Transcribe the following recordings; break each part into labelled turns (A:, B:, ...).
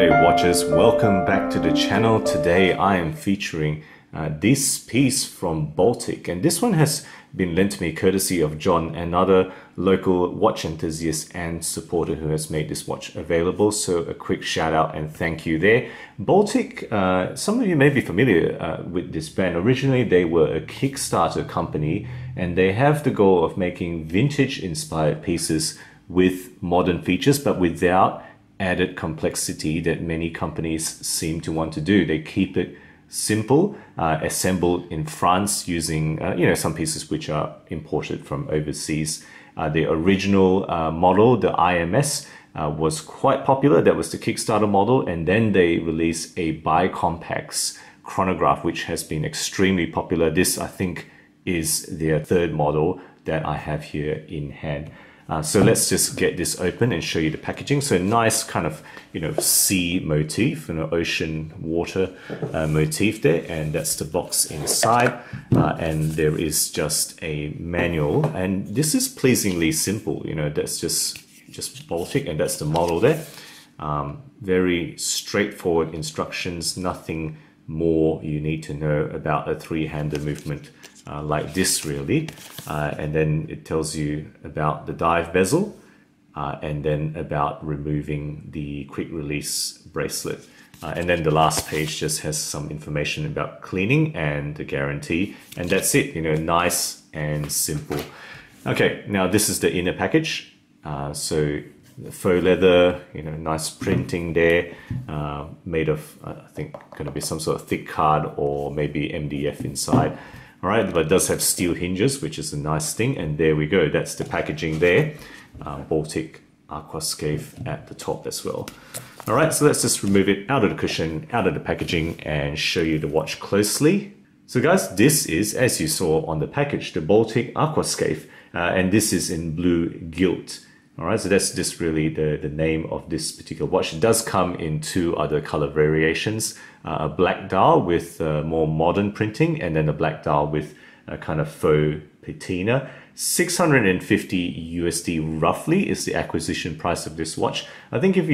A: Hey watchers, welcome back to the channel. Today I am featuring this piece from Baltic, and this one has been lent to me courtesy of John, another local watch enthusiast and supporter who has made this watch available. So a quick shout out and thank you there. Baltic, some of you may be familiar with this brand. Originally they were a Kickstarter company and they have the goal of making vintage inspired pieces with modern features but without added complexity that many companies seem to want to do. They keep it simple, assembled in France using some pieces which are imported from overseas. The original model, the IMS, was quite popular. That was the Kickstarter model, and then they released a bicompax chronograph which has been extremely popular. This, I think, is their third model that I have here in hand. So let's just get this open and show you the packaging. So nice kind of, sea motif, ocean water motif there. And that's the box inside. And there is just a manual. And this is pleasingly simple. That's just Baltic, and that's the model there. Very straightforward instructions, nothing more you need to know about a three-hander movement like this really. And then it tells you about the dive bezel and then about removing the quick release bracelet. And then the last page just has some information about cleaning and the guarantee, and that's it, nice and simple. Okay, now this is the inner package. So the faux leather, nice printing there, made of, I think, going to be some sort of thick card or maybe MDF inside. All right, but it does have steel hinges, which is a nice thing. And there we go. That's the packaging there. Baltic Aquascaphe at the top as well. All right, so let's just remove it out of the cushion, out of the packaging, and show you the watch closely. So guys, this is, as you saw on the package, the Baltic Aquascaphe, and this is in blue gilt. All right, so that's just really the name of this particular watch. It does come in two other color variations, a black dial with more modern printing, and then a black dial with a kind of faux patina. 650 USD roughly is the acquisition price of this watch. I think if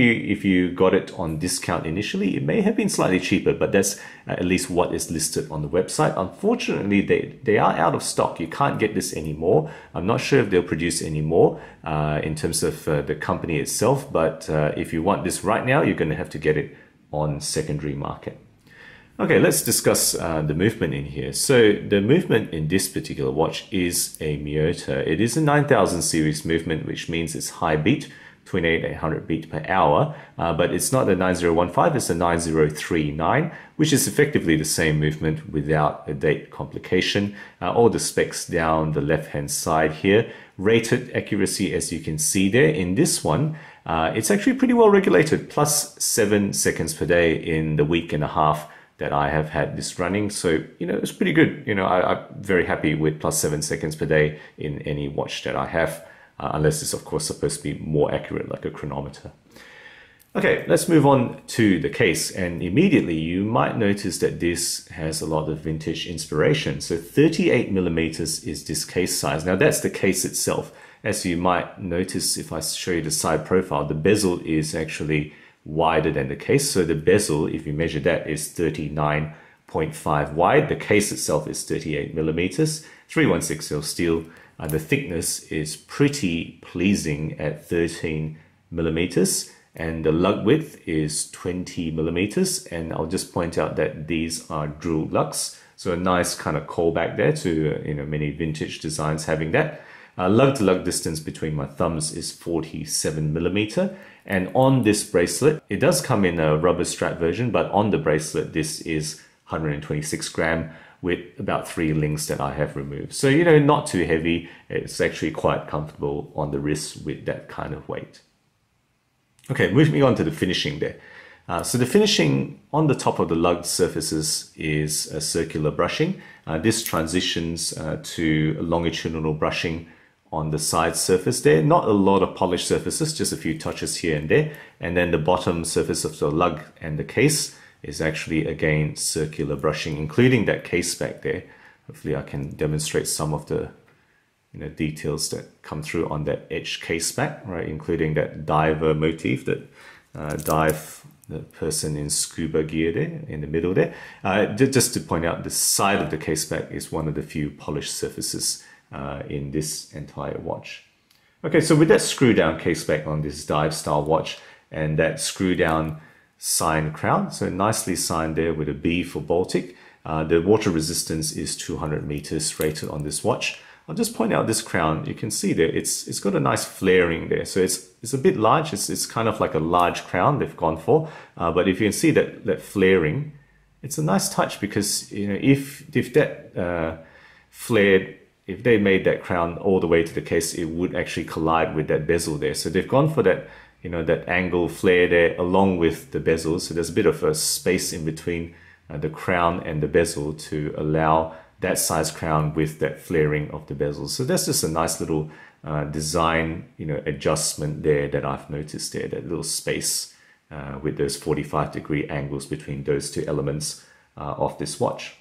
A: you got it on discount initially, it may have been slightly cheaper, but that's at least what is listed on the website. Unfortunately, they are out of stock. You can't get this anymore. I'm not sure if they'll produce any more in terms of the company itself, but if you want this right now, you're going to have to get it on secondary market. Okay, let's discuss the movement in here. So the movement in this particular watch is a Miyota. It is a 9000 series movement, which means it's high beat, 2800 beat per hour, but it's not a 9015, it's a 9039, which is effectively the same movement without a date complication. All the specs down the left-hand side here. Rated accuracy, as you can see there. In this one, it's actually pretty well regulated, plus 7 seconds per day in the week and a half that I have had this running. So, it's pretty good. I'm very happy with plus 7 seconds per day in any watch that I have, unless it's of course supposed to be more accurate, like a chronometer. Okay, let's move on to the case. And immediately you might notice that this has a lot of vintage inspiration. So 38 millimeters is this case size. Now that's the case itself. As you might notice, if I show you the side profile, the bezel is actually wider than the case. So the bezel, if you measure that, is 39.5 wide. The case itself is 38 millimeters, 3160 steel. The thickness is pretty pleasing at 13 millimeters, and the lug width is 20 millimeters. And I'll just point out that these are drilled lugs, so a nice kind of callback there to many vintage designs having that. Lug to lug distance between my thumbs is 47 millimeter. And on this bracelet, it does come in a rubber strap version, but on the bracelet, this is 126 gram with about 3 links that I have removed. So, not too heavy. It's actually quite comfortable on the wrist with that kind of weight. Okay, moving on to the finishing there. So the finishing on the top of the lugged surfaces is a circular brushing. This transitions to longitudinal brushing on the side surface there. Not a lot of polished surfaces, just a few touches here and there. And then the bottom surface of the lug and the case is actually, again, circular brushing, including that case back there. Hopefully I can demonstrate some of the details that come through on that edge case back, right? Including that diver motif, that dive the person in scuba gear there in the middle there. Just to point out, the side of the case back is one of the few polished surfaces in this entire watch. Okay, so with that screw down case back on this dive style watch and that screw down signed crown, so nicely signed there with a B for Baltic. The water resistance is 200 meters rated on this watch. I'll just point out this crown. You can see there, it's got a nice flaring there. So it's a bit large. It's kind of like a large crown they've gone for. But if you can see that flaring, it's a nice touch because, you know, if that flared, if they made that crown all the way to the case, it would actually collide with that bezel there. So they've gone for that, you know, that angle flare there along with the bezel. So there's a bit of a space in between the crown and the bezel to allow that size crown with that flaring of the bezel. So that's just a nice little design, you know, adjustment there that I've noticed there, that little space with those 45-degree angles between those two elements of this watch.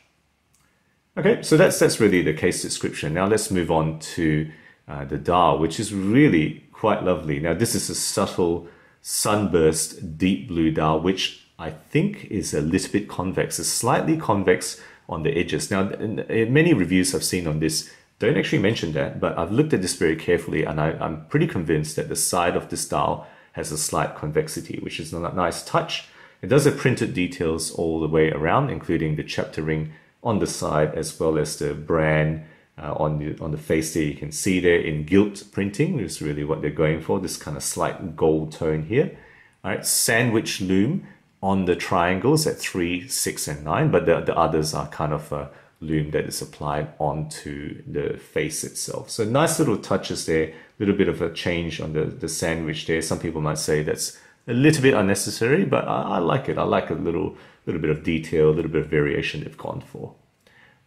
A: Okay, so that's really the case description. Now let's move on to the dial, which is really quite lovely. Now this is a subtle sunburst deep blue dial, which I think is a little bit convex. It's slightly convex on the edges. Now, many reviews I've seen on this don't actually mention that, but I've looked at this very carefully and I'm pretty convinced that the side of this dial has a slight convexity, which is a nice touch. It does have printed details all the way around, including the chapter ring on the side, as well as the brand on the face there. You can see there in gilt printing is really what they're going for, this kind of slight gold tone here. All right, sandwich loom on the triangles at 3, 6, and 9, but the others are kind of a loom that is applied onto the face itself. So nice little touches there, a little bit of a change on the sandwich there. Some people might say that's a little bit unnecessary, but I like it. I like a little bit of detail, a little bit of variation they've gone for.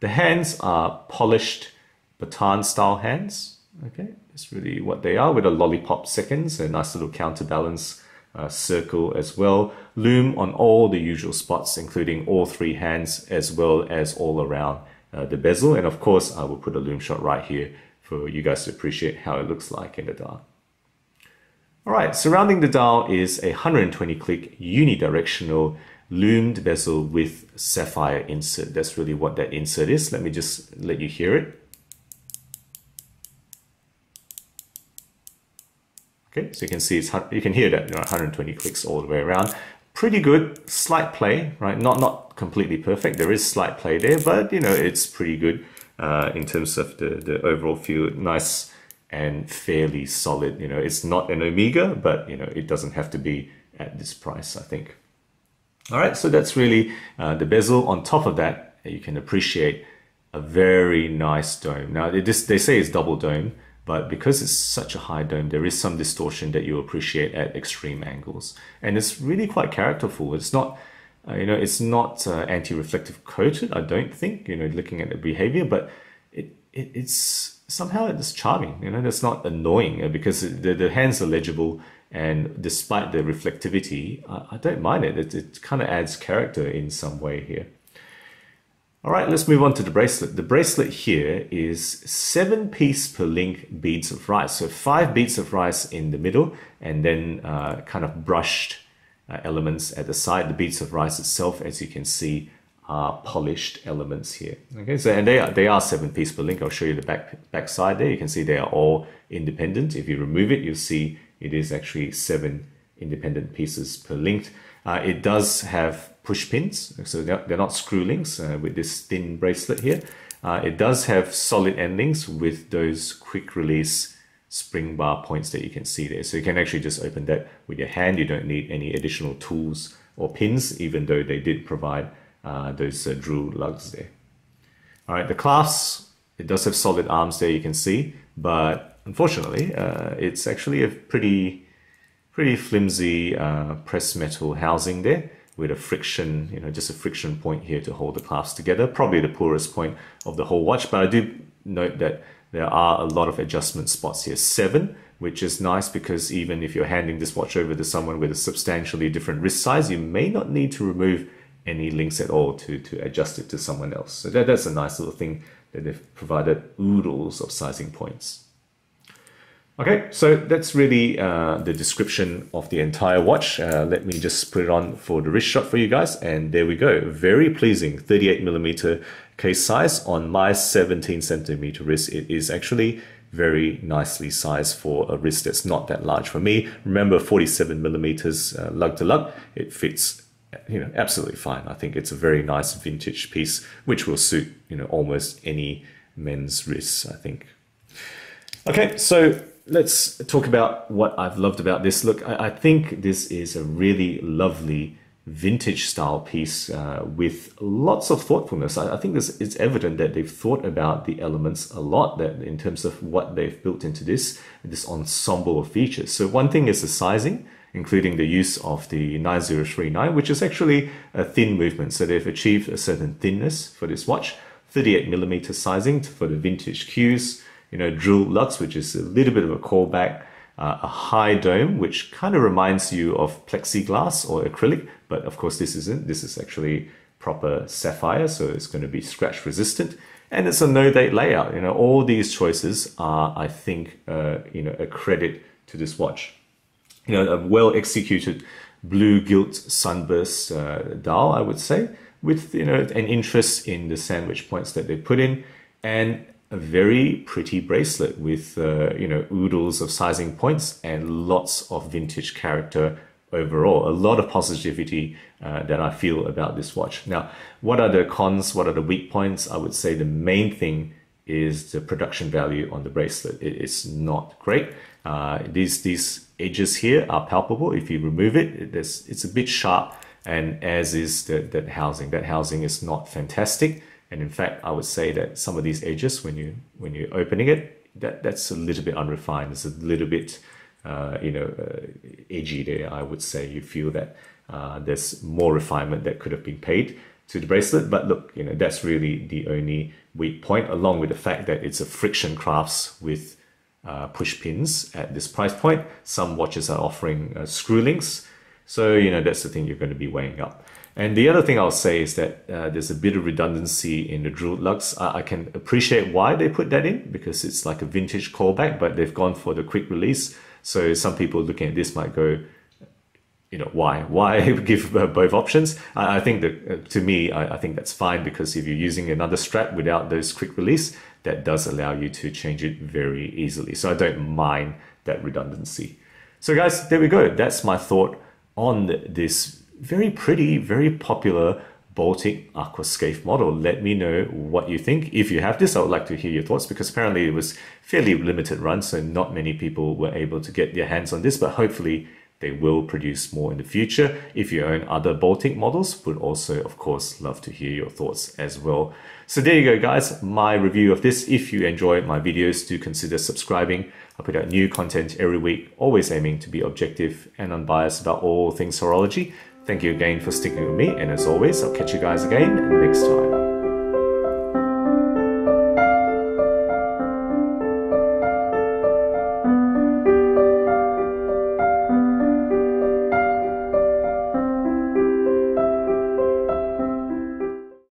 A: The hands are polished baton style hands. Okay, that's really what they are, with a lollipop seconds, a nice little counterbalance circle as well. Loom on all the usual spots, including all 3 hands, as well as all around the bezel. And of course, I will put a loom shot right here for you guys to appreciate how it looks like in the dial. All right, surrounding the dial is a 120 click unidirectional loomed bezel with sapphire insert. That's really what that insert is. Let me just let you hear it. Okay, so you can see you can hear that, you know, 120 clicks all the way around. Pretty good, slight play, right? Not completely perfect. There is slight play there, but you know, it's pretty good in terms of the overall feel. Nice and fairly solid. You know, it's not an Omega, but you know, it doesn't have to be at this price, I think. All right, so that's really the bezel. On top of that, you can appreciate a very nice dome. Now, they say it's double dome, but because it's such a high dome, there is some distortion that you appreciate at extreme angles. And it's really quite characterful. It's not, you know, it's not anti-reflective coated, I don't think, you know, looking at the behavior, but it's somehow it's charming, you know, that's not annoying because the hands are legible, and despite the reflectivity, I don't mind it. It kind of adds character in some way here. All right, let's move on to the bracelet. The bracelet here is 7-piece per link beads of rice. So 5 beads of rice in the middle, and then kind of brushed elements at the side. The beads of rice itself, as you can see, are polished elements here. Okay, so and they are 7-piece per link. I'll show you the back side there. You can see they are all independent. If you remove it, you'll see it is actually 7 independent pieces per link. It does have push pins, so they're not screw links with this thin bracelet here. It does have solid endings with those quick release spring bar points that you can see there. So you can actually just open that with your hand. You don't need any additional tools or pins, even though they did provide those drill lugs there. All right, the clasp, it does have solid arms there, you can see, but unfortunately, it's actually a pretty flimsy pressed metal housing there with a friction, you know, just a friction point here to hold the clasps together. Probably the poorest point of the whole watch, but I do note that there are a lot of adjustment spots here. 7, which is nice because even if you're handing this watch over to someone with a substantially different wrist size, you may not need to remove any links at all to adjust it to someone else. So that's a nice little thing that they've provided oodles of sizing points. Okay, so that's really the description of the entire watch. Let me just put it on for the wrist shot for you guys, and there we go. Very pleasing 38mm case size on my 17cm wrist. It is actually very nicely sized for a wrist that's not that large for me. Remember, 47mm lug to lug. It fits, absolutely fine. I think it's a very nice vintage piece, which will suit, almost any men's wrists, I think. Okay, so let's talk about what I've loved about this. Look, I think this is a really lovely vintage style piece with lots of thoughtfulness. I think it's evident that they've thought about the elements a lot, that in terms of what they've built into this ensemble of features. So one thing is the sizing, including the use of the 9039, which is actually a thin movement. So they've achieved a certain thinness for this watch. 38mm sizing for the vintage cues, drilled lugs, which is a little bit of a callback, a high dome, which kind of reminds you of plexiglass or acrylic, but of course this isn't. This is actually proper sapphire, so it's going to be scratch resistant, and it's a no-date layout. All these choices are, I think, a credit to this watch. A well-executed blue gilt sunburst dial, I would say, with an interest in the sandwich points that they put in, and a very pretty bracelet with oodles of sizing points and lots of vintage character overall. A lot of positivity that I feel about this watch. Now, what are the cons? What are the weak points? I would say the main thing is the production value on the bracelet. It is not great. These edges here are palpable. If you remove it, it's a bit sharp, and as is that housing. That housing is not fantastic. And in fact, I would say that some of these edges, when you're opening it, that's a little bit unrefined. It's a little bit, edgy there. I would say you feel that there's more refinement that could have been paid to the bracelet. But look, that's really the only weak point, along with the fact that it's a friction crafts with push pins at this price point. Some watches are offering screw links, so that's the thing you're going to be weighing up. And the other thing I'll say is that there's a bit of redundancy in the drilled lugs. I can appreciate why they put that in, because it's like a vintage callback, but they've gone for the quick release. So some people looking at this might go, why give both options? I think that to me, I think that's fine, because if you're using another strap without those quick release, that does allow you to change it very easily. So I don't mind that redundancy. So guys, there we go. That's my thought on this very pretty, very popular Baltic Aquascaphe model. Let me know what you think. If you have this, I would like to hear your thoughts, because apparently it was fairly limited run, so not many people were able to get their hands on this, but hopefully they will produce more in the future. If you own other Baltic models, would also, of course, love to hear your thoughts as well. So there you go, guys, my review of this. If you enjoy my videos, do consider subscribing. I put out new content every week, always aiming to be objective and unbiased about all things horology. Thank you again for sticking with me, and as always, I'll catch you guys again next time.